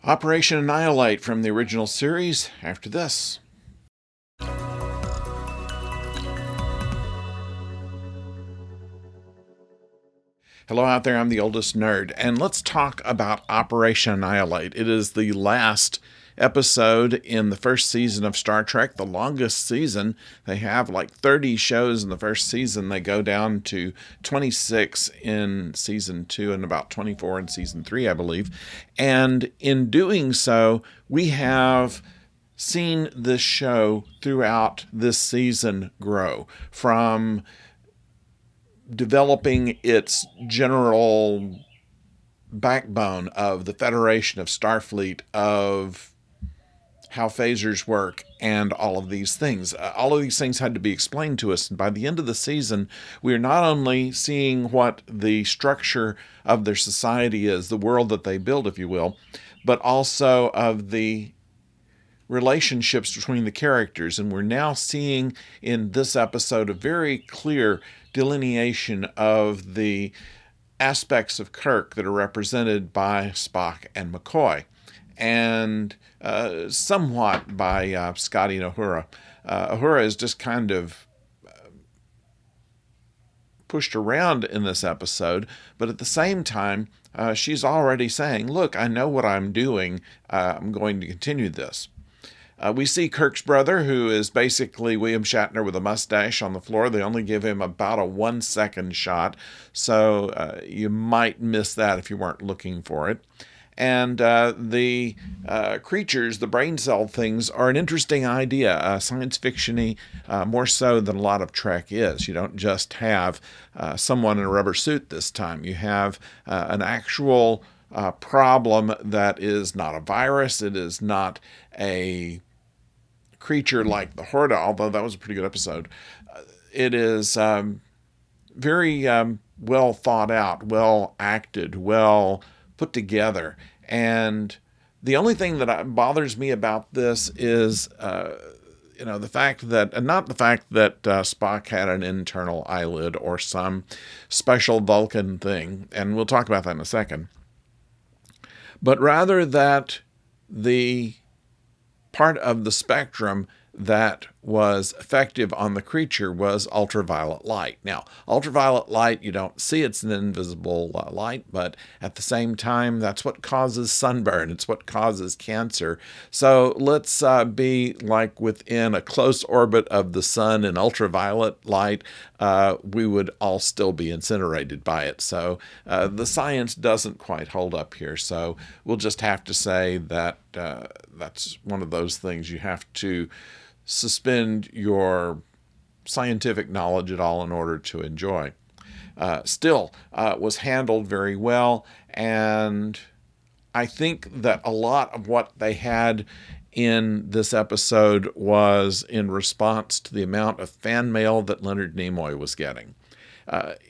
Operation Annihilate from the original series after this. Hello out there, I'm the oldest nerd, and let's talk about Operation Annihilate. It is the last episode in the first season of Star Trek, the longest season. They have like 30 shows in the first season. They go down to 26 in season 2 and about 24 in season 3, I believe. And in doing so, we have seen this show throughout this season grow from developing its general backbone of the Federation, of Starfleet, of how phasers work, and all of these things. All of these things had to be explained to us. And by the end of the season, we are not only seeing what the structure of their society is, the world that they build, if you will, but also of the relationships between the characters. And we're now seeing in this episode a very clear delineation of the aspects of Kirk that are represented by Spock and McCoy, and somewhat by Scotty and Uhura. Uhura is just kind of pushed around in this episode, but at the same time, she's already saying, look, I know what I'm doing. I'm going to continue this. We see Kirk's brother, who is basically William Shatner with a mustache on the floor. They only give him about a 1-second shot, so you might miss that if you weren't looking for it. And the creatures, the brain cell things, are an interesting idea, science fiction-y, more so than a lot of Trek is. You don't just have someone in a rubber suit this time. You have an actual problem that is not a virus. It is not a creature like the Horda, although that was a pretty good episode. It is very well thought out, well acted, well put together. And the only thing that bothers me about this is, the fact that, and not the fact that Spock had an internal eyelid or some special Vulcan thing, and we'll talk about that in a second, but rather that the part of the spectrum that was effective on the creature was ultraviolet light. Now, ultraviolet light, you don't see, it's an invisible light, but at the same time, that's what causes sunburn. It's what causes cancer. So let's be like within a close orbit of the sun in ultraviolet light, we would all still be incinerated by it. So the science doesn't quite hold up here. So we'll just have to say that that's one of those things you have to suspend your scientific knowledge at all in order to enjoy. Still, was handled very well, and I think that a lot of what they had in this episode was in response to the amount of fan mail that Leonard Nimoy was getting.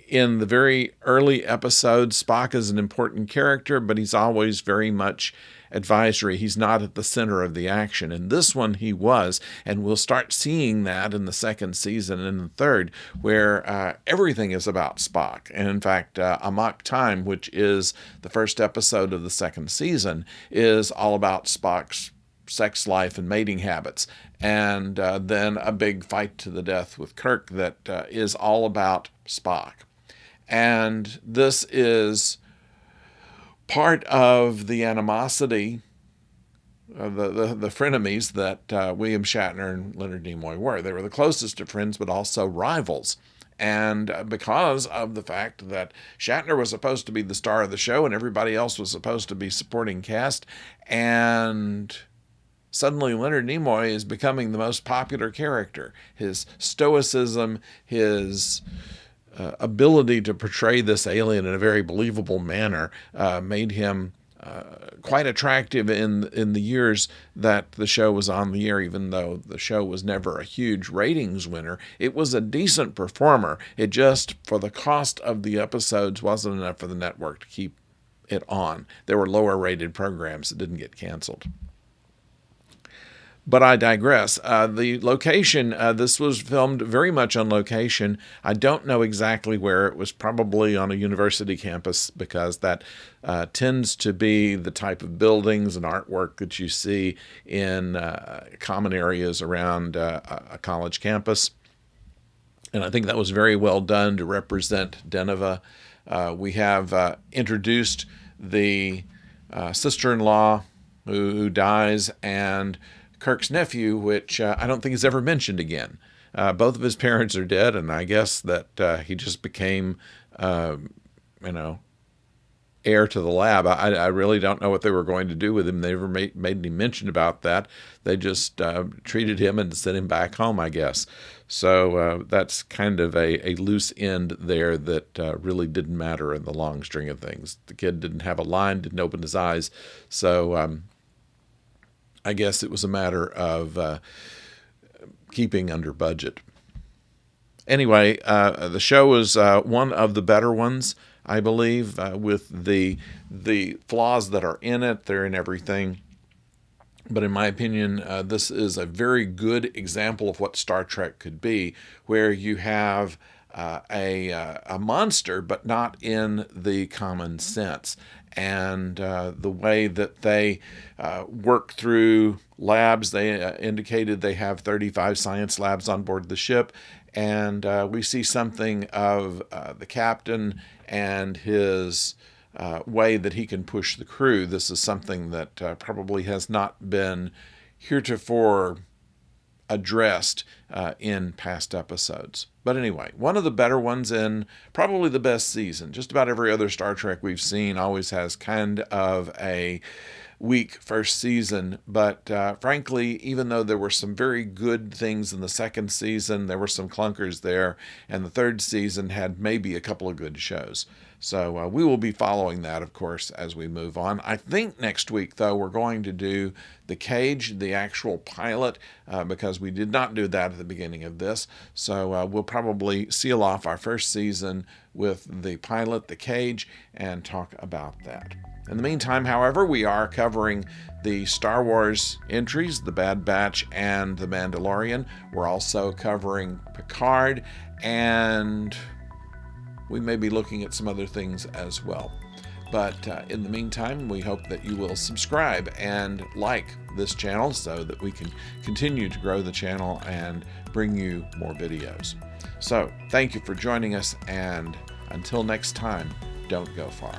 In the very early episodes, Spock is an important character, but he's always very much advisory. He's not at the center of the action. In this one, he was, and we'll start seeing that in the second season and the third, where everything is about Spock. And in fact, Amok Time, which is the first episode of the second season, is all about Spock's sex life and mating habits. And then a big fight to the death with Kirk that is all about Spock. And this is part of the animosity, the frenemies that William Shatner and Leonard Nimoy were. They were the closest of friends, but also rivals. And because of the fact that Shatner was supposed to be the star of the show and everybody else was supposed to be supporting cast, and suddenly Leonard Nimoy is becoming the most popular character. His stoicism, his ability to portray this alien in a very believable manner made him quite attractive in the years that the show was on the air. Even though the show was never a huge ratings winner, it was a decent performer. It just, for the cost of the episodes, wasn't enough for the network to keep it on. There were lower rated programs that didn't get canceled. But I digress. The location, this was filmed very much on location. I don't know exactly where. It was probably on a university campus, because that tends to be the type of buildings and artwork that you see in common areas around a college campus. And I think that was very well done to represent Deneva. We have introduced the sister-in-law who dies, and Kirk's nephew, which I don't think is ever mentioned again. Both of his parents are dead, and I guess that he just became, heir to the lab. I really don't know what they were going to do with him. They never made any mention about that. They just treated him and sent him back home, I guess. So that's kind of a loose end there that really didn't matter in the long string of things. The kid didn't have a line, didn't open his eyes. So I guess it was a matter of keeping under budget. Anyway, the show was one of the better ones, I believe, with the flaws that are in it. They're in everything. But in my opinion, this is a very good example of what Star Trek could be, where you have a monster, but not in the common sense. And the way that they work through labs, they indicated they have 35 science labs on board the ship. And we see something of the captain and his way that he can push the crew. This is something that probably has not been heretofore addressed in past episodes. But anyway, one of the better ones in probably the best season. Just about every other Star Trek we've seen always has kind of a weak first season, but frankly, even though there were some very good things in the second season, there were some clunkers there, and the third season had maybe a couple of good shows. So we will be following that, of course, as we move on. I think next week, though, we're going to do The Cage, the actual pilot, because we did not do that at the beginning of this. So we'll probably seal off our first season with the pilot, The Cage, and talk about that. In the meantime, however, we are covering the Star Wars entries, The Bad Batch and The Mandalorian. We're also covering Picard, and we may be looking at some other things as well. But in the meantime, we hope that you will subscribe and like this channel so that we can continue to grow the channel and bring you more videos. So, thank you for joining us, and until next time, don't go far.